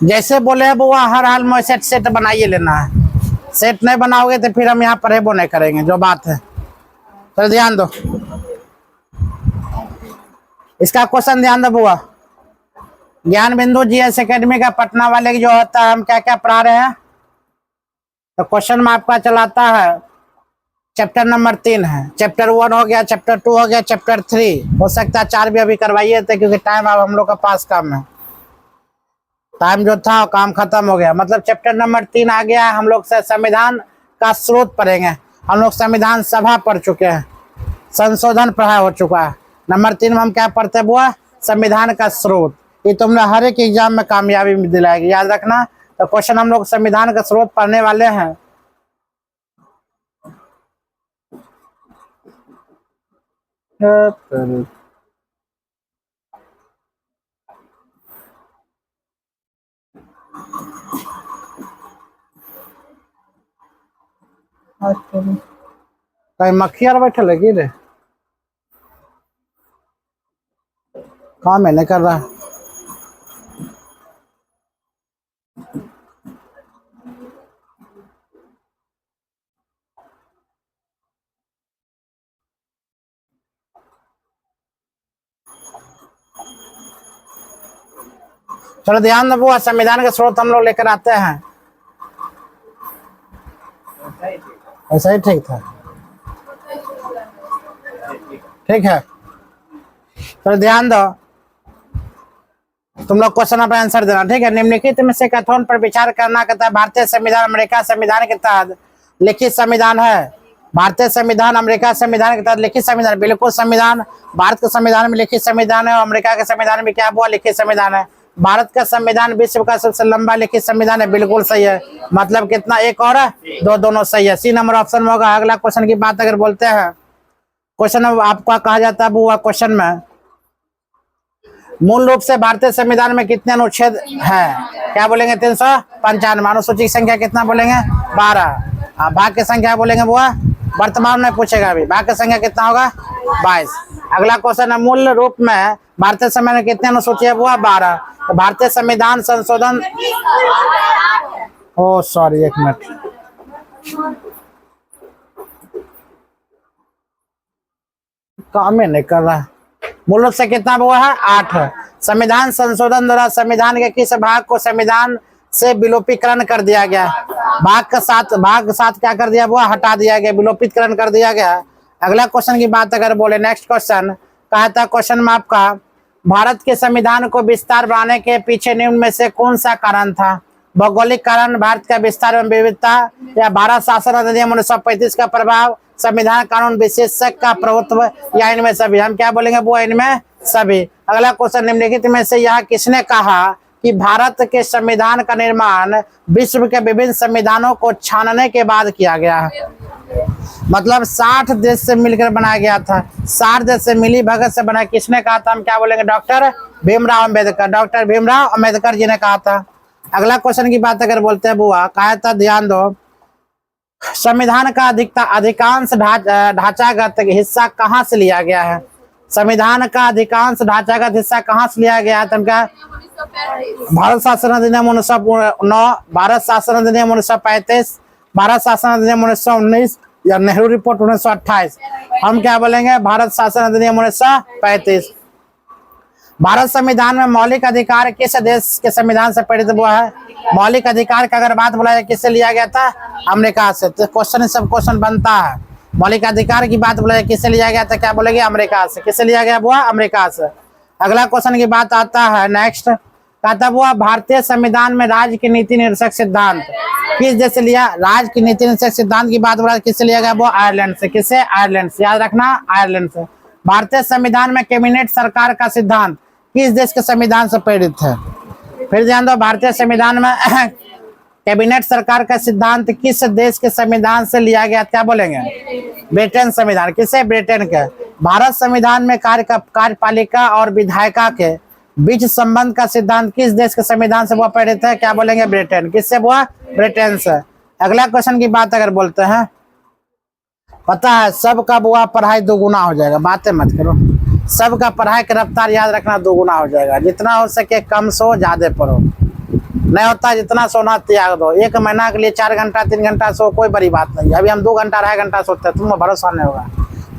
जैसे बोले है बुआ, हर हाल में सेट सेट बनाइए लेना है। सेट नहीं बनाओगे तो फिर हम यहाँ परहेबो नहीं करेंगे, जो बात है। तो ध्यान दो, इसका क्वेश्चन ध्यान दो बुआ। ज्ञान बिंदु जीएस एकेडमी का पटना वाले की जो होता है, हम क्या क्या पढ़ा रहे हैं। तो क्वेश्चन में आपका चलाता है चैप्टर नंबर 3 है। चैप्टर 1 हो गया, चैप्टर 2 हो गया, चैप्टर 3 हो सकता है 4 भी अभी करवाइए थे, क्योंकि टाइम अब हम लोग का पास कम है। टाइम जो था काम खत्म हो गया। मतलब चैप्टर नंबर 3 आ गया है। हम लोग से संविधान का स्रोत पढ़ेंगे। हम लोग संविधान सभा पढ़ चुके हैं, संशोधन पढ़ा हो चुका है। नंबर 3 में हम क्या पढ़ते हैं बुआ, संविधान का स्रोत। ये तुमने हर एक एग्जाम में कामयाबी दिलाएगी, याद रखना। तो क्वेश्चन हम लोग संविधान का स्रोत पढ़ने वाले हैं। कहीं मक्खियार बैठे लगी रे, काम है नहीं कर रहा। चलो ध्यान दो बुआ, संविधान के स्रोत हम लोग लेकर आते हैं। ऐसा ही ठीक था, ठीक है। चलो ध्यान दो, तुम लोग क्वेश्चन पर आंसर देना, ठीक है। निम्नलिखित में से कथन पर विचार करना कहता है भारतीय संविधान अमेरिका संविधान के तहत लिखित संविधान है। भारतीय संविधान अमेरिका संविधान के तहत लिखित संविधान, बिल्कुल संविधान भारत के संविधान में लिखित संविधान है और अमेरिका के संविधान में क्या हुआ, लिखित संविधान है। भारत का संविधान विश्व का सबसे लंबा लिखित संविधान है, बिल्कुल सही है। मतलब कितना, एक और दो, दोनों सही है। सी नंबर ऑप्शन में होगा। अगला क्वेश्चन की बात अगर बोलते हैं, क्वेश्चन आपका कहा जाता है बुआ, क्वेश्चन में मूल रूप से भारतीय संविधान में कितने अनुच्छेद हैं, क्या बोलेंगे, 395। अनुसूची की संख्या कितना बोलेंगे, 12। भाग की संख्या बोलेंगे बुआ, वर्तमान में पूछेगा अभी, भाग की संख्या कितना होगा, 22। अगला क्वेश्चन है मूल रूप में भारतीय संविधान में कितने अनुसूची है बुआ, 12। तो भारतीय संविधान संशोधन, ओ सॉरी एक मिनट, काम ही नहीं कर रहा। मूल रूप से कितना हुआ है, 8। संविधान संशोधन द्वारा संविधान के किस भाग को संविधान से विलोपीकरण कर दिया गया, भाग 7 क्या कर दिया हुआ, हटा दिया गया, विलोपितकरण कर दिया गया। अगला क्वेश्चन की बात अगर बोले, नेक्स्ट क्वेश्चन कहा था, क्वेश्चन में आपका भारत के संविधान को विस्तार बढ़ाने के पीछे निम्न में से कौन सा कारण था। भौगोलिक कारण, भारत का विस्तार एवं विविधता, या भारत शासन अधिनियम 1935 का प्रभाव, संविधान कानून विशेषज्ञ का प्रभुत्व, या इनमें सभी। हम क्या बोलेंगे वो, इनमें सभी। अगला क्वेश्चन, निम्नलिखित में से यह किसने कहा कि भारत के संविधान का निर्माण विश्व के विभिन्न संविधानों को छानने के बाद किया गया है। मतलब 60 देश से मिलकर बनाया गया था, 60 देश से मिली भगत से बना। किसने कहा था, हम क्या बोलेंगे, डॉक्टर भीमराव अम्बेडकर। डॉक्टर भीमराव अम्बेडकर जी ने कहा था। अगला क्वेश्चन की बात अगर बोलते हैं बुआ, कहा था, ध्यान दो, संविधान का अधिकांश ढांचागत हिस्सा कहाँ से लिया गया है। संविधान का अधिकांश ढांचागत हिस्सा कहाँ से लिया गया है, तो क्या, भारत शासन अधिनियम 1909, भारत शासन अधिनियम 1935, भारत शासन अधिनियम 1919, या नेहरू रिपोर्ट 1928। हम क्या बोलेंगे, भारत शासन अधिनियम 1935। भारत संविधान में मौलिक अधिकार किस देश के संविधान से प्रेरित हुआ है। मौलिक अधिकार का अगर बात बोला जाए, किससे लिया गया था, अमेरिका से। तो क्वेश्चन सब क्वेश्चन बनता है, मौलिक अधिकार की बात बोला जाए किससे लिया गया था, क्या बोलेंगे, अमेरिका से। किससे लिया गया हुआ, अमेरिका से। अगला क्वेश्चन की बात आता है, नेक्स्ट कहता हुआ, भारतीय संविधान में राज्य की नीति निर्देशक सिद्धांत किस देश से लिया। राज्य की नीति निर्देशक सिद्धांत की बात बोला किससे लिया गया, वो आयरलैंड से। किससे, आयरलैंड से, याद रखना, आयरलैंड से। भारतीय संविधान में कैबिनेट सरकार का सिद्धांत किस देश के संविधान से प्रेरित है। फिर ध्यान दो, भारतीय संविधान में कैबिनेट सरकार का सिद्धांत किस देश के संविधान से लिया गया, क्या बोलेंगे, ब्रिटेन संविधान। किससे, ब्रिटेन के। भारत संविधान में कार्यपालिका और विधायिका के बीच संबंध का सिद्धांत किस देश के संविधान से वो प्रेरित है, क्या बोलेंगे, ब्रिटेन। किससे हुआ, ब्रिटेन से। अगला क्वेश्चन की बात अगर बोलते हैं, पता है सबका बुआ पढ़ाई दोगुना हो जाएगा, बातें मत करो। सबका पढ़ाई की रफ्तार याद रखना दोगुना हो जाएगा। जितना हो सके कम सो, ज्यादा पढ़ो। नहीं होता जितना सोना त्याग दो। 1 महीना के लिए 4 घंटा 3 घंटा सो कोई बड़ी बात नहीं। अभी हम 2 घंटा 2.5 घंटा सोते हैं, तुम्हें भरोसा नहीं होगा।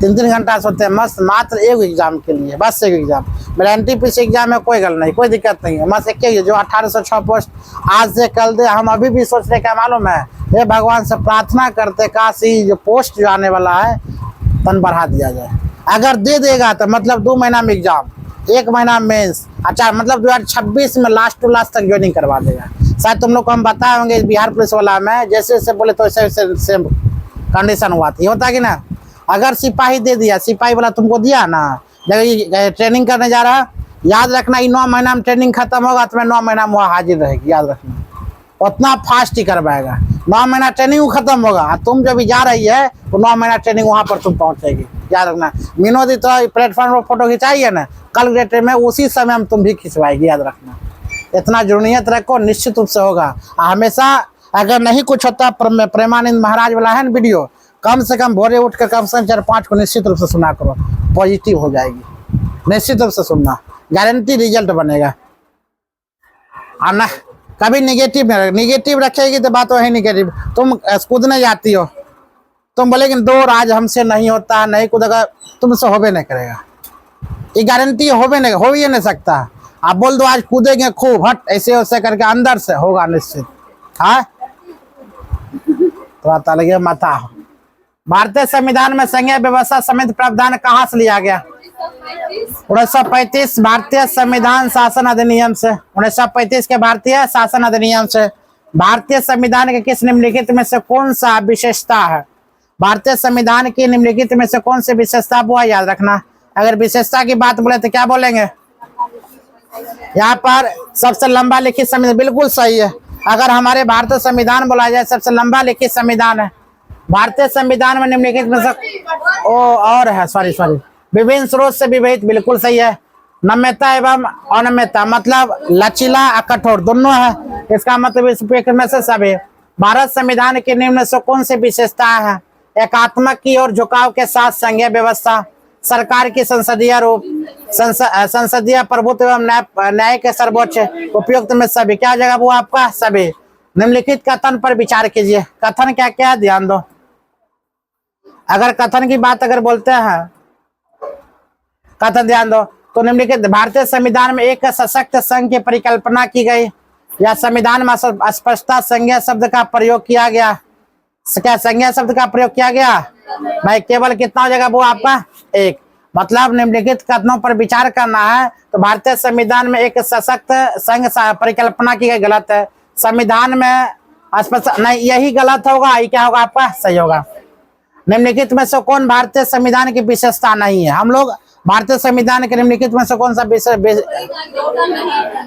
3-3 घंटा सोते हैं मस्त, मात्र एक एग्जाम के लिए, बस एक एग्जाम। मेरा NTPC एग्जाम है, कोई गल नहीं, कोई दिक्कत नहीं है। मस्त एक जो 1806 पोस्ट आज से कल दे। हम अभी भी सोच रहे क्या मालूम है, ये भगवान से प्रार्थना करते काश जो पोस्ट जो आने वाला है तन बढ़ा दिया जाए। अगर दे देगा तो मतलब 2 महीना में एग्जाम, 1 महीना मेंस, अच्छा मतलब 2026 में लास्ट टू लास्ट तक ज्वाइनिंग करवा देगा। शायद तुम लोग को हम बताए होंगे बिहार पुलिस वाला में, जैसे जैसे बोले तो वैसे वैसे सेम कंडीशन हुआ था। होता कि ना, अगर सिपाही दे दिया, सिपाही वाला तुमको दिया ना, जब ट्रेनिंग करने जा रहा, याद रखना 9 महीना में ट्रेनिंग खत्म होगा, तुम्हें 9 महीना में वहाँ हाजिर रहेगी, याद रखना। उतना फास्ट ही करवाएगा। 9 महीना ट्रेनिंग खत्म होगा, तुम जब भी जा रही है तो 9 महीना ट्रेनिंग वहाँ पर तुम पहुँचेगी, याद रखना। मीनो दी तो प्लेटफॉर्म पर फोटो खिंचाइए ना, कल डेट में उसी समय हम तुम भी खिंचवाएगी, याद रखना। इतना जुर्नियत रखो, निश्चित रूप से होगा। हमेशा अगर नहीं कुछ होता, प्रेमानंद महाराज वाला है ना वीडियो, कम से कम भोरे उठ कर कम से कम 4-5 को निश्चित रूप से सुना करो, पॉजिटिव हो जाएगी। निश्चित रूप से सुनना, गारंटी रिजल्ट बनेगा। आना कभी निगेटिव नहीं, निगेटिव रखेगी तो बात वही निगेटिव। तुम कूदने जाती हो, तुम बोलेगी दौड़ आज हमसे नहीं होता, नहीं कूदेगा, तुमसे होबे नहीं करेगा, ये गारंटी होबे नहीं, हो ही नहीं सकता। आप बोल दो आज कूदेंगे खूब, हट ऐसे वैसे करके, अंदर से होगा निश्चित। हाँ तो लगे माता। भारतीय संविधान में संघीय व्यवस्था समेत प्रावधान कहाँ से लिया गया? 1935 भारतीय संविधान शासन अधिनियम से। 1935 के भारतीय शासन अधिनियम से। भारतीय संविधान के किस निम्नलिखित में से कौन सा विशेषता है? भारतीय संविधान की निम्नलिखित में से कौन सी विशेषता, वो याद रखना। अगर विशेषता की बात बोले तो क्या बोलेंगे? यहाँ पर सबसे लंबा लिखित संविधान, बिल्कुल सही है। अगर हमारे भारतीय संविधान बोला जाए सबसे लंबा लिखित संविधान है। भारतीय संविधान में निम्नलिखित में से और है, सॉरी विभिन्न स्रोत से विभेद, बिल्कुल सही है। नम्यता एवं अनम्यता, मतलब लचीला और कठोर दोनों है, इसका मतलब इस में से सभी। भारत संविधान के निम्न से कौन सी विशेषता है? एकात्मक की ओर झुकाव के साथ संघीय व्यवस्था, सरकार की संसदीय रूप, संसदीय प्रभुत्व एवं न्याय के सर्वोच्च, उपयुक्त में सभी। क्या जगह वो आपका? सभी। निम्नलिखित कथन पर विचार कीजिए। कथन क्या क्या, ध्यान दो। अगर कथन की बात अगर बोलते हैं, कथन ध्यान दो, तो निम्नलिखित भारतीय संविधान में एक सशक्त संघ की परिकल्पना की गई, या संविधान में स्पष्टता संज्ञा शब्द का प्रयोग किया गया? क्या संज्ञा शब्द का प्रयोग किया गया? भाई केवल कितना जगह वो आपका? एक। मतलब निम्नलिखित कथनों पर विचार करना है तो भारतीय संविधान में एक सशक्त संघ परिकल्पना की गई, गलत है। संविधान में स्पष्ट नहीं, यही गलत होगा, ये क्या होगा आपका? सही होगा। निम्नलिखित में से कौन भारतीय संविधान की विशेषता नहीं है? हम लोग भारतीय संविधान के निम्नलिखित में से कौन सा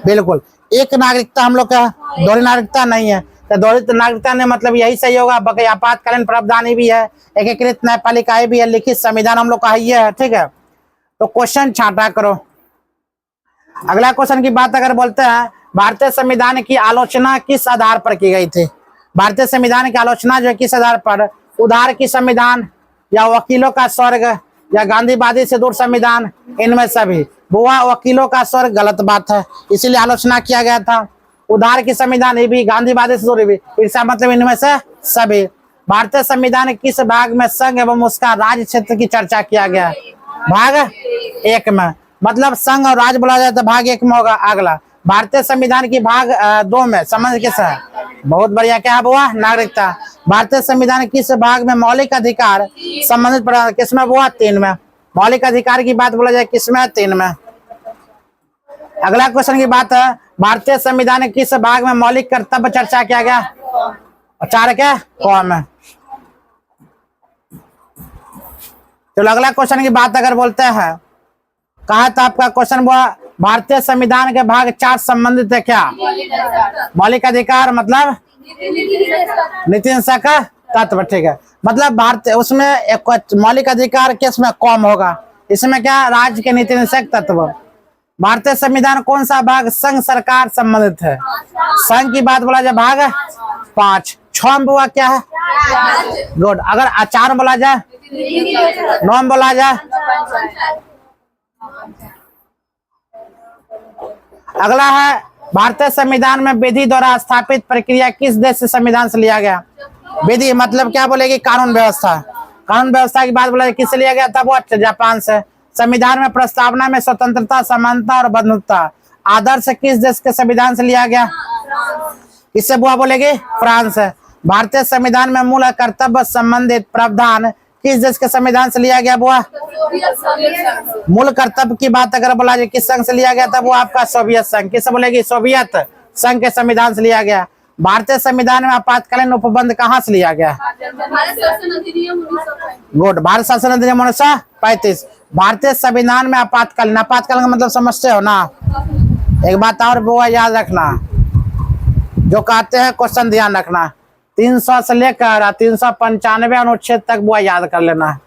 बिल्कुल एक नागरिकता हम लोग का, दोहरी नागरिकता नहीं है। तो दोहरी नागरिकता ने मतलब यही सही होगा। बाकी आपातकालीन प्रावधान भी है, एकीकृत न्यायपालिका भी है, लिखित संविधान हम लोग का ये है, ठीक है। तो क्वेश्चन छांटा करो। अगला क्वेश्चन की बात अगर बोलते हैं, भारतीय संविधान की आलोचना किस आधार पर की गई थी? भारतीय संविधान की आलोचना जो है किस आधार पर? उधार की संविधान, या वकीलों का स्वर्ग, या गांधीवादी से दूर संविधान, इनमें सभी। बुआ वकीलों का स्वर्ग गलत बात है, इसीलिए आलोचना किया गया था। उधार की संविधान ये भी, गांधीवादी से दूर भी, इसका मतलब इनमें से सभी। भारतीय संविधान किस भाग में संघ एवं उसका राज्य क्षेत्र की चर्चा किया गया? भाग 1 में। मतलब संघ और राज्य बोला जाए तो भाग 1 में होगा। अगला भारतीय संविधान की भाग 2 में संबंध किस है? बहुत बढ़िया, क्या हुआ? नागरिकता। भारतीय संविधान किस भाग में मौलिक अधिकार संबंधित किसमें हुआ? 3 में। मौलिक अधिकार की बात बोला जाए किसमें? 3 में। अगला क्वेश्चन की बात है, भारतीय संविधान किस भाग में मौलिक कर्तव्य चर्चा किया गया? 4 क्या? क में। चलो अगला क्वेश्चन की बात अगर बोलते हैं, कहा था आपका क्वेश्चन हुआ भारतीय संविधान के भाग 4 संबंधित है क्या? मौलिक अधिकार मतलब नीति हिंसा का तत्व, ठीक है। मतलब भारतीय उसमें एक मौलिक अधिकार किसमें? कम होगा। इसमें क्या? राज्य के नीति हिंसक तत्व। भारतीय संविधान कौन सा भाग संघ सरकार संबंधित है? संघ की बात बोला जाए भाग 5। 6 में हुआ क्या है? गुड। अगर 4 में बोला जाए, 9 में बोला जाए, अगला है भारतीय संविधान में विधि द्वारा स्थापित प्रक्रिया किस देश से संविधान से लिया गया? विधि मतलब क्या बोलेगी? कानून व्यवस्था। कानून व्यवस्था की बात बोला किससे लिया गया? तब वो जापान से। संविधान में प्रस्तावना में स्वतंत्रता, समानता और बंधुत्व आदर्श किस देश के संविधान से लिया गया? किससे बुआ बोलेगी? फ्रांस है। भारतीय संविधान में मूल कर्तव्य संबंधित प्रावधान किस देश के संविधान से लिया गया बुआ? मूल कर्तव्य की बात अगर बोला जाए किस संघ से लिया गया, तब वो आपका सोवियत संघ। किससे बोलेगी? सोवियत संघ के संविधान से लिया गया। भारतीय संविधान में आपातकालीन उपबंध कहाँ से लिया गया? गुड, भारत शासन अधिनियम 1935। भारतीय संविधान में आपातकालीन, आपातकालीन का मतलब समझते हो ना? एक बात और बुआ याद रखना, जो कहते हैं क्वेश्चन ध्यान रखना, 300 से लेकर 395 अनुच्छेद तक बुआ याद कर लेना।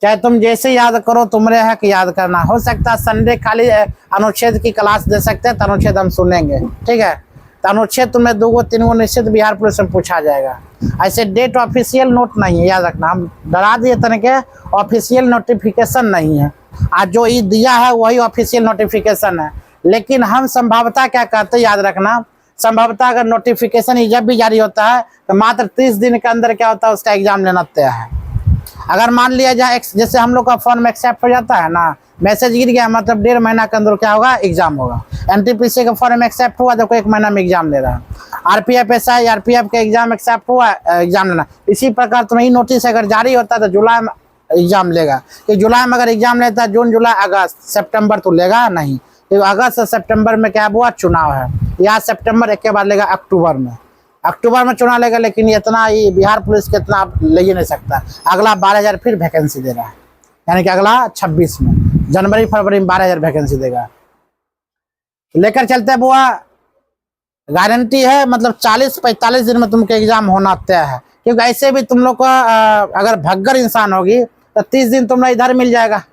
चाहे तुम जैसे याद करो, तुम्हारे हक याद करना। हो सकता है संडे खाली अनुच्छेद की क्लास दे सकते हैं तो अनुच्छेद हम सुनेंगे, ठीक है? तो अनुच्छेद तुम्हें 2-3 निश्चित बिहार पुलिस में पूछा जाएगा। ऐसे डेट ऑफिशियल नोट नहीं है, याद रखना। हम डरा दिए तनिके, ऑफिशियल नोटिफिकेशन नहीं है। आज जो ई दिया है वही ऑफिशियल नोटिफिकेशन है, लेकिन हम संभवतः क्या कहते हैं याद रखना, संभवतः अगर नोटिफिकेशन जब भी जारी होता है तो मात्र 30 दिन के अंदर क्या होता है उसका एग्जाम लेना तय है। अगर मान लिया जाए जैसे हम लोग का फॉर्म एक्सेप्ट हो जाता है ना, मैसेज गिर गया मतलब 1.5 महीना के अंदर क्या होगा? एग्जाम होगा। एनटीपीसी का फॉर्म एक्सेप्ट हुआ तो 1 महीना में एग्जाम ले रहा है। आरपीएफ एसआई आरपीएफ का एग्जाम एक्सेप्ट हुआ, एग्जाम लेना। इसी प्रकार तुम्हें नोटिस अगर जारी होता है तो जुलाई में एग्जाम लेगा, कि जुलाई में अगर एग्जाम लेता है जून जुलाई अगस्त सितंबर तो लेगा नहीं, तो अगस्त से सितंबर में क्या हुआ? चुनाव है। या सितंबर एक के बाद लेगा अक्टूबर में, अक्टूबर में चुनाव लेगा। लेकिन इतना ही बिहार पुलिस के इतना ले ही नहीं सकता। अगला 12,000 फिर वैकेंसी दे रहा है, यानी कि अगला 26 में, जनवरी फरवरी में 12,000 वैकेंसी देगा। लेकर चलते हैं बुआ, गारंटी है मतलब 40-45 दिन में तुमको एग्जाम होना तय है। क्योंकि ऐसे भी तुम लोग को अगर भगगर इंसान होगी तो 30 दिन तुम लोग इधर मिल जाएगा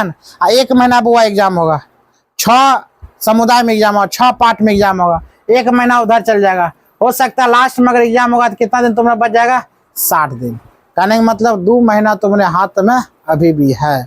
ना। 1 महीना बुआ एग्जाम होगा, 6 समुदाय में एग्जाम होगा, 6 पार्ट में एग्जाम होगा, 1 महीना उधर चल जाएगा। हो सकता है लास्ट में अगर एग्जाम होगा तो कितना दिन तुम्हारा बच जाएगा? 60 दिन। कहने का मतलब 2 महीना तुम्हारे हाथ में अभी भी है,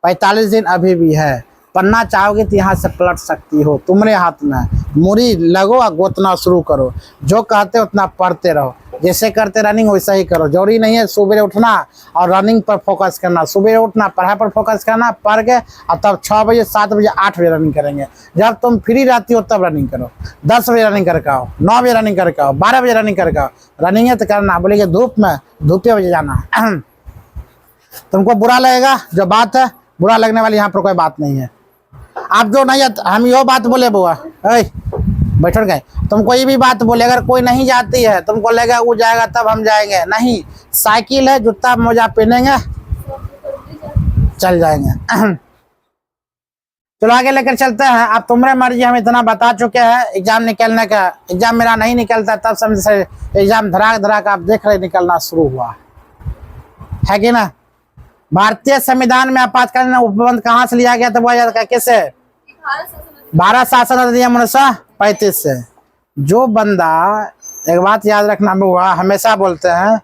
45 दिन अभी भी है। पढ़ना चाहोगे तो यहाँ से पलट सकती हो, तुम्हारे हाथ में। मुड़ी लगो और गोतना शुरू करो, जो कहते हो उतना पढ़ते रहो। जैसे करते रनिंग वैसा ही करो। जरूरी नहीं है सुबह उठना और रनिंग पर फोकस करना, सुबह उठना पढ़ाई पर फोकस करना, पढ़ के और तब 6 बजे 7 बजे 8 बजे रनिंग करेंगे। जब तुम फ्री रहती हो तब रनिंग करो। 10 बजे रनिंग करके आओ, 9 बजे रनिंग करके आओ, 12 बजे रनिंग करके आओ। रनिंग है तो करना, बोलेंगे धूप में, धूपे बजे जाना। तुमको बुरा लगेगा जो बात है, बुरा लगने वाली यहाँ पर कोई बात नहीं है। आप जो नहीं हम यो बात बोले बुआ बैठ गए, तुमको ये भी बात बोले अगर कोई नहीं जाती है तुमको लगेगा वो जाएगा तब हम जाएंगे, नहीं। साइकिल है, जूता मोजा पहनेंगे चल जाएंगे। चलो आगे लेकर चलते हैं। अब तुम्हारे मर्जी, हम इतना बता चुके हैं एग्जाम निकलने का। एग्जाम मेरा नहीं निकलता तब समझ से एग्जाम धड़ाक आप देख रहे निकलना शुरू हुआ है कि ना। भारतीय संविधान में आपातकालीन उपबंध कहाँ से लिया गया था? वो कैसे? भारत शासन अधिनियम 1935 से। जो बंदा, एक बात याद रखना बुआ, हमेशा बोलते हैं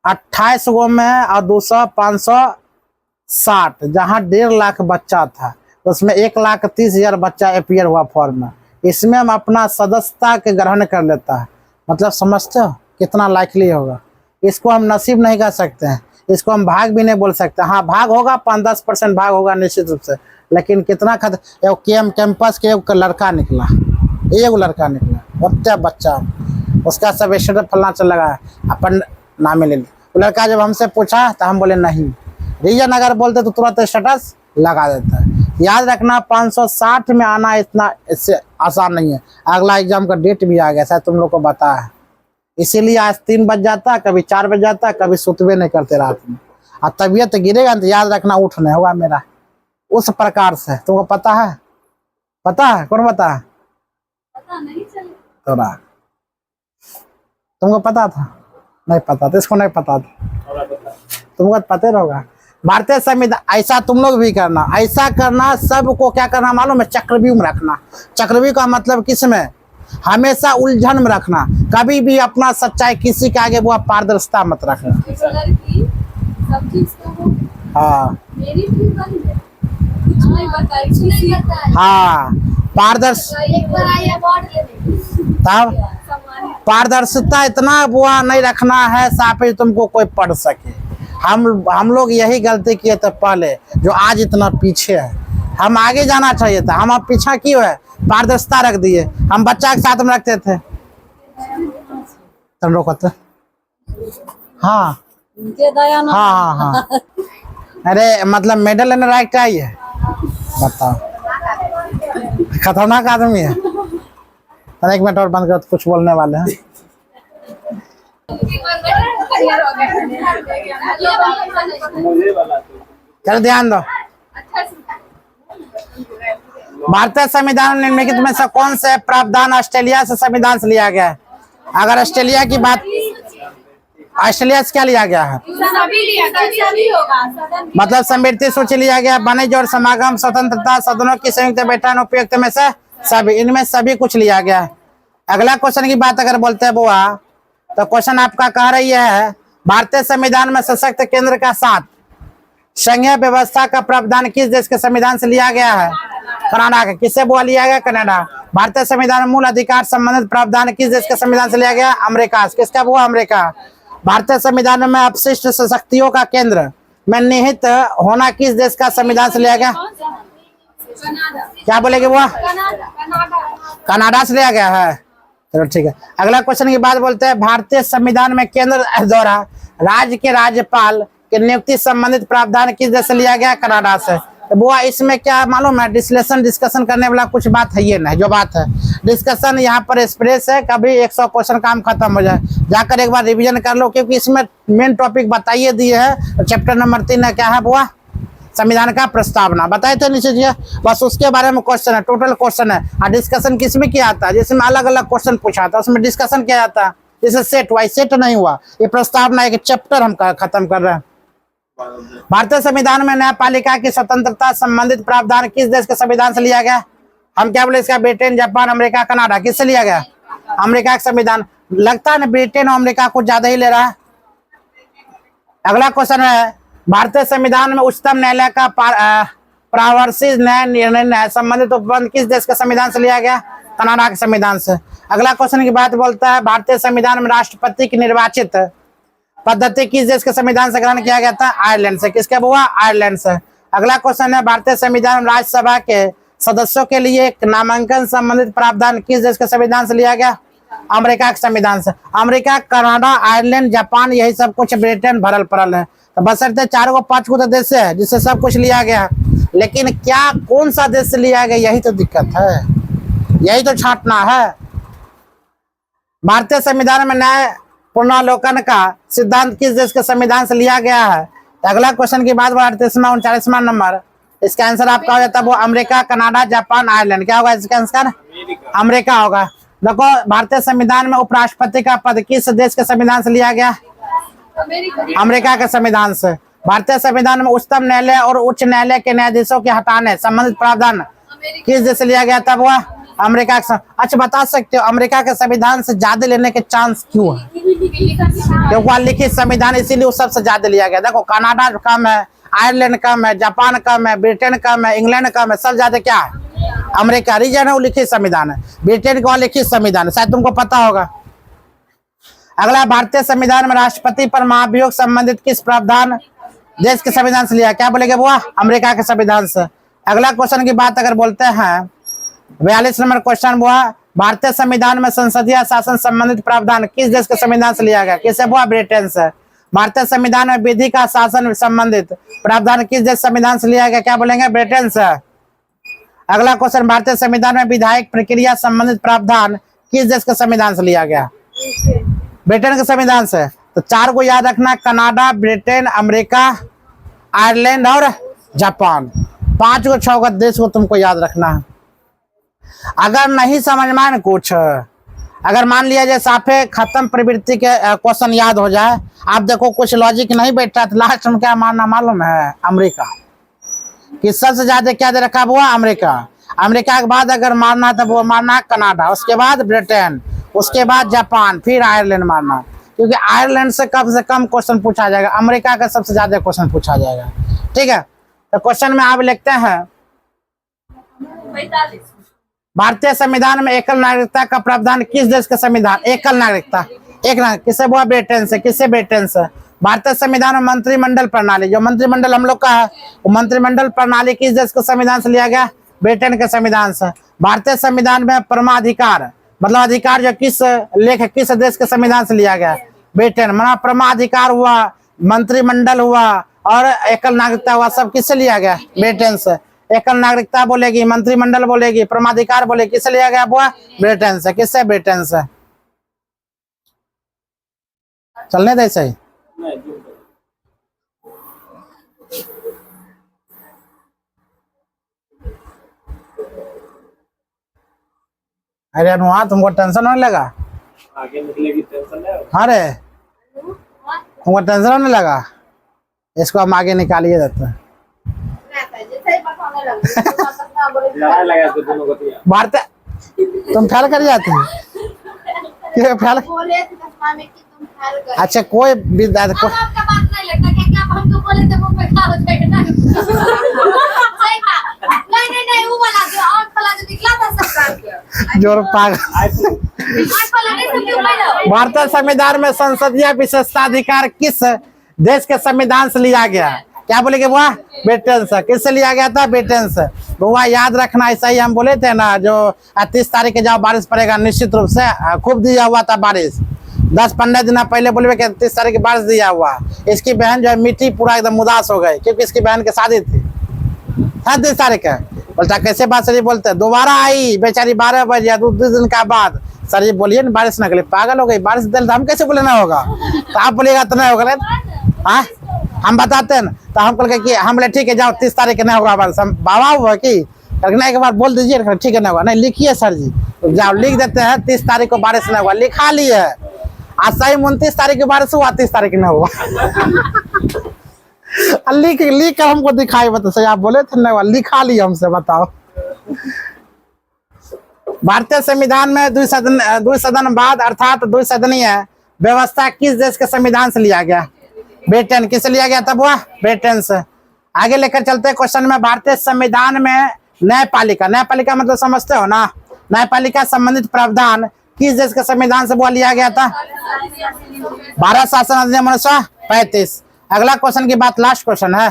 28 गो में और 200 560, जहाँ 1.5 लाख बच्चा था उसमें 1,30,000 बच्चा अपीयर हुआ फॉर्म में। इसमें हम अपना सदस्यता के ग्रहण कर लेता है, मतलब समझते हो कितना लाइकली होगा। इसको हम नसीब नहीं कर सकते हैं, इसको हम भाग भी नहीं बोल सकते। हाँ भाग होगा, 5-10% भाग होगा निश्चित रूप से, लेकिन कितना कैंपस के एक लड़का निकला, एक लड़का निकला, बच्चा बच्चा, उसका सब स्टेटस फलना चल लगा अपन नाम ले ली। वो लड़का जब हमसे पूछा तो हम बोले नहीं, रीजन अगर बोलते तो तुरंत स्टेटस लगा देता है। याद रखना 560 में आना इतना इससे आसान नहीं है। अगला एग्जाम का डेट भी आ गया, शायद तुम लोग को पता है। इसीलिए आज 3 बज जाता, कभी 4 बज जाता, कभी सुतवे नहीं करते रात में। और तबीयत गिरेगा तो याद रखना उठ नहीं होगा मेरा, उस प्रकार से। तुमको पता है? पता है? कौन पता है? पता नहीं चला। तुमको पता था? नहीं पता था, इसको नहीं पता था, तुमको पता होगा। भारतीय संविधान, ऐसा तुम लोग भी करना, ऐसा करना सबको क्या करना मालूम है? चक्रव्यूह में रखना। चक्रव्यूह का मतलब किस में? हमेशा उलझन में रखना, कभी भी अपना सच्चाई किसी के आगे वो पारदर्शिता मत रखना। हाँ हाँ, तब पारदर्शिता इतना बुआ नहीं रखना है साफ तुमको कोई पढ़ सके। हम लोग यही गलती किए थे पहले, जो आज इतना पीछे है। हम आगे जाना चाहिए था, हम अब पीछा क्यों है? पारदर्शिता रख दिए। हम बच्चा के साथ में रखते थे। तुम रोकते हाँ हाँ हाँ। अरे मतलब मेडल लेने लायक क्या ही है बताओ। खतरनाक आदमी है। एक मिनट और बंद करो, तो कुछ बोलने वाले हैं। चलो ध्यान दो। भारतीय संविधान निम्नलिखित में से कौन से प्रावधान ऑस्ट्रेलिया से संविधान से लिया गया है? अगर ऑस्ट्रेलिया की बात, ऑस्ट्रेलिया से क्या लिया गया है? मतलब समृद्धि सूची लिया गया, वाणिज्य और समागम, स्वतंत्रता, सदनों की संयुक्त बैठक, उपयुक्त में से सभी, इनमें सभी कुछ लिया गया है। अगला क्वेश्चन की बात अगर बोलते हैं बुआ, तो क्वेश्चन आपका कह रही है भारतीय संविधान में सशक्त केंद्र का साथ संघीय व्यवस्था का प्रावधान किस देश के संविधान से लिया गया है? कनाडा का। किससे बुआ लिया गया? कनाडा। भारतीय संविधान में मूल अधिकार संबंधित प्रावधान किस देश के संविधान से लिया गया? अमेरिका। किसका बुआ? अमेरिका। भारतीय संविधान में अपशिष्ट शक्तियों का केंद्र में निहित होना किस देश का संविधान से लिया गया? क्या बोलेगे बुआ? कनाडा से लिया गया है। चलो ठीक है। अगला क्वेश्चन की बात बोलते हैं भारतीय संविधान में केंद्र द्वारा राज्य के राज्यपाल की नियुक्ति संबंधित प्रावधान किस देश से लिया गया? कनाडा से। तो बुआ इसमें क्या मालूम है? डिस्कशन करने वाला कुछ बात है ये नहीं, जो बात है डिस्कशन यहाँ पर एक्सप्रेस है। कभी 100 क्वेश्चन काम खत्म हो जाए, जाकर एक बार रिवीजन कर लो, क्योंकि इसमें मेन टॉपिक बताइए दिए है। चैप्टर नंबर 3 है क्या है बुआ? संविधान का प्रस्तावना। बताए थे नीचे जी, बस उसके बारे में क्वेश्चन है, टोटल क्वेश्चन है। और डिस्कशन किसमें किया जाता है? जिसमें अलग अलग क्वेश्चन पूछा था उसमें डिस्कशन किया जाता है। जैसे सेट हुआ, सेट नहीं हुआ, ये प्रस्तावना एक चैप्टर हम खत्म कर रहे हैं। भारतीय संविधान में न्यायपालिका की स्वतंत्रता संबंधित प्रावधान किस देश के संविधान से लिया गया? हम क्या बोले इसका? Britain, Japan, America, Canada. किससे लिया गया? अमेरिका का संविधान। लगता है ना ब्रिटेन और अमेरिका कुछ ज्यादा ही ले रहा है। अगला क्वेश्चन है भारतीय संविधान में उच्चतम न्यायालय का प्रावरसित न्याय निर्णय संबंधित उपबंध किस देश के संविधान से लिया गया? कनाडा के संविधान से। अगला क्वेश्चन की बात बोलता है भारतीय संविधान में राष्ट्रपति की निर्वाचित पद्धति किस देश के संविधान से ग्रहण किया गया था? आयरलैंड से। किसके बुआ? आयरलैंड से। अगला क्वेश्चन है भारतीय संविधान में राज्यसभा के सदस्यों के लिए नामांकन संबंधित प्रावधान किस देश के संविधान से लिया गया? अमेरिका के संविधान से। अमेरिका, कनाडा, आयरलैंड, जापान, यही सब कुछ, ब्रिटेन भरल पड़ल है। तो बशर्ते 4 को 5 को तो देश है जिससे सब कुछ लिया गया, लेकिन क्या कौन सा देश से लिया गया यही तो दिक्कत है, यही तो छांटना है। भारतीय संविधान में न्याय पुनर्वलोकन का सिद्धांत किस देश के संविधान से लिया गया है? तो अगला क्वेश्चन की बात 38वां नंबर, इसका आंसर आपका हो जाता है वो अमेरिका, कनाडा, जापान, आयरलैंड। क्या होगा इसका आंसर? अमेरिका होगा। देखो भारतीय संविधान में उपराष्ट्रपति का पद किस देश के संविधान से लिया गया? अमेरिका के संविधान से। भारतीय संविधान में उच्चतम न्यायालय और उच्च न्यायालय के न्यायाधीशों के हटाने संबंधित प्रावधान किस देश से लिया गया था? वो अमेरिका का। अच्छा बता सकते हो अमेरिका के संविधान से ज्यादा लेने के चांस क्यों है? क्योंकि लिखित संविधान, इसीलिए उस सबसे ज्यादा लिया गया। देखो कनाडा कम है, आयरलैंड कम है, जापान कम है, ब्रिटेन कम है, इंग्लैंड कम है, सब ज्यादा क्या है? अमेरिका। रीजन है वो लिखित संविधान है, ब्रिटेन का लिखित संविधान है, शायद तुमको पता होगा। अगला भारतीय संविधान में राष्ट्रपति पर महाभियोग संबंधित किस प्रावधान देश के संविधान से लिया? क्या बोलेगे बुआ? अमेरिका के संविधान से। अगला क्वेश्चन की बात अगर बोलते हैं 42 नंबर क्वेश्चन बुआ, भारतीय संविधान में संसदीय शासन संबंधित प्रावधान किस देश के संविधान से लिया गया? किससे बुआ? ब्रिटेन से। भारतीय संविधान में विधि का शासन संबंधित प्रावधान किस देश संविधान से लिया गया? क्या बोलेंगे? ब्रिटेन से। अगला क्वेश्चन भारतीय संविधान में विधायक प्रक्रिया संबंधित प्रावधान किस देश के संविधान से लिया गया? ब्रिटेन के संविधान से। तो 4 को याद रखना, कनाडा, ब्रिटेन, अमेरिका, आयरलैंड और जापान। 5 को 6 देश को तुमको याद रखना है। अगर नहीं समझ में आए कुछ, अगर मान लिया जाए साफे खत्म प्रवृत्ति के क्वेश्चन याद हो जाए, आप देखो कुछ लॉजिक नहीं बैठा तो लास्ट में क्या मानना मालूम है? अमेरिका। किस सबसे ज्यादा क्या दे रखा हुआ? अमेरिका। अमेरिका के बाद अगर मारना तो वो मारना कनाडा, उसके बाद ब्रिटेन, उसके बाद जापान, फिर आयरलैंड मारना, क्योंकि आयरलैंड से कम क्वेश्चन पूछा जाएगा, अमेरिका का सबसे ज्यादा क्वेश्चन पूछा जाएगा। ठीक है, तो क्वेश्चन में आप लिखते हैं भारतीय संविधान में एकल नागरिकता का प्रावधान किस देश का संविधान? एकल नागरिकता, एक नागरिक, किससे हुआ? ब्रिटेन से। किससे? ब्रिटेन से। भारतीय संविधान में मंत्रिमंडल प्रणाली, जो मंत्रिमंडल हम लोग का है, वो मंत्रिमंडल प्रणाली किस देश के संविधान से लिया गया? ब्रिटेन के संविधान से। भारतीय संविधान में परमाधिकार, मतलब अधिकार जो किस देश के संविधान से लिया गया? ब्रिटेन। माना परमाधिकार हुआ, मंत्रिमंडल हुआ और एकल नागरिकता हुआ, सब किससे लिया गया? ब्रिटेन से। एकल नागरिकता बोलेगी, मंत्रिमंडल बोलेगी, परमाधिकार बोलेगी, किससे लिया गया? वो ब्रिटेन से। किससे? ब्रिटेन से। चलने दे सही। अरे अनुआ, तुमको टेंशन होने लगा? आगे निकलेगी टेंशन है। अरे तुमको टेंशन होने लगा? इसको हम आगे निकालिए देते हैं। भारत तुम फैल कर जाते हैं? फैल? अच्छा कोई विद्यार्थी को जोर पागल। भारतीय संविधान में संसदीय विशेषाधिकार किस देश के संविधान से लिया गया? क्या बोलेगे बुआ? ब्रिटेन से। किससे लिया गया था? ब्रिटेन से। बुआ याद रखना, ऐसा ही हम बोले थे ना, जो 30 तारीख के जाओ बारिश पड़ेगा निश्चित रूप से। खूब दिया हुआ था बारिश, 10-15 दिन पहले बोले कि 30 तारीख की बारिश दिया हुआ। इसकी बहन जो है मिट्टी पूरा एकदम उदास हो गई, क्योंकि इसकी बहन की शादी थी 30 तारीख है। बोलता कैसे बात सर जी? बोलते दोबारा आई बेचारी 12 बजे 2 दिन का बाद। सर जी बोलिए ना बारिश न गई, पागल हो गई, बारिश दिल हम कैसे बोले ना होगा? तो आप बोलेगा तो नहीं होगा। हाँ हम बताते हैं ना, तो हम बोल कि हम बोले ठीक है जाओ 30 तारीख के नहीं होगा बारिश। हम बाबा हुआ कि रखने के बाद बोल दीजिए ठीक है नहीं होगा। नहीं लिखिए सर जी, तो जाओ लिख देते हैं 30 तारीख को बारिश नहीं हुआ, लिखा लिए। आज सही 29 तारीख की बारिश हुआ, 30 तारीख नहीं हुआ। लिख कर हमको दिखाई, बता सही आप बोले थे नहीं हुआ, लिखा लिया हमसे, बताओ। भारतीय संविधान में द्विसदनवाद अर्थात द्विसदनीय व्यवस्था किस देश के संविधान से लिया गया? ब्रिटेन। किससे लिया गया तब? वह ब्रिटेन से। आगे लेकर चलते हैं क्वेश्चन में। भारतीय संविधान में न्यायपालिका, न्यायपालिका मतलब समझते हो ना? न्यायपालिका संबंधित प्रावधान किस देश के संविधान से वो लिया गया था? भारत शासन अधिनियम 1935। अगला क्वेश्चन की बात, लास्ट क्वेश्चन है।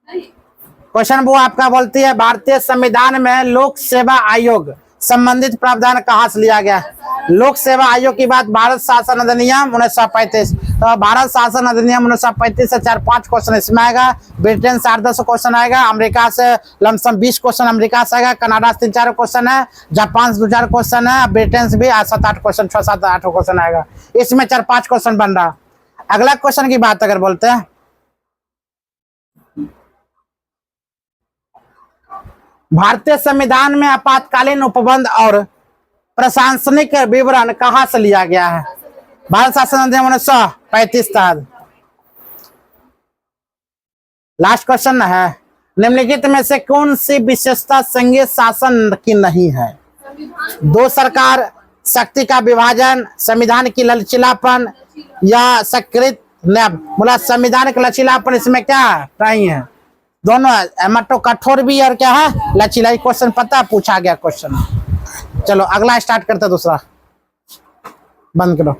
क्वेश्चन वो आपका बोलती है भारतीय संविधान में लोक सेवा आयोग संबंधित प्रावधान कहाँ से लिया गया? लोक सेवा आयोग की बात भारत शासन अधिनियम 1935। तो भारत शासन अधिनियम 1935 से 4-5 क्वेश्चन इसमें आएगा। ब्रिटेन से 8-10 क्वेश्चन आएगा। अमेरिका से लमसम 20 क्वेश्चन अमेरिका से आएगा। कनाडा से 3-4 क्वेश्चन है। जापान से 2-4 क्वेश्चन है। ब्रिटेन से भी 7-8 क्वेश्चन, 6-7-8 क्वेश्चन आएगा। इसमें 4-5 क्वेश्चन बन रहा। अगला क्वेश्चन की बात अगर बोलते हैं, भारतीय संविधान में आपातकालीन उपबंध और प्रशासनिक विवरण कहाँ से लिया गया है? भारत शासन अधिनियम 1935 तहत। लास्ट क्वेश्चन है, निम्नलिखित में से कौन सी विशेषता संघीय शासन की नहीं है? 2 सरकार, शक्ति का विभाजन, संविधान की लचीलापन या सकृत न्याय। बोला संविधान का लचीलापन इसमें क्या नहीं है? दोनों मतलब कठोर भी और क्या है लचीला। क्वेश्चन पता पूछा गया क्वेश्चन। चलो अगला स्टार्ट करते, दूसरा बंद करो।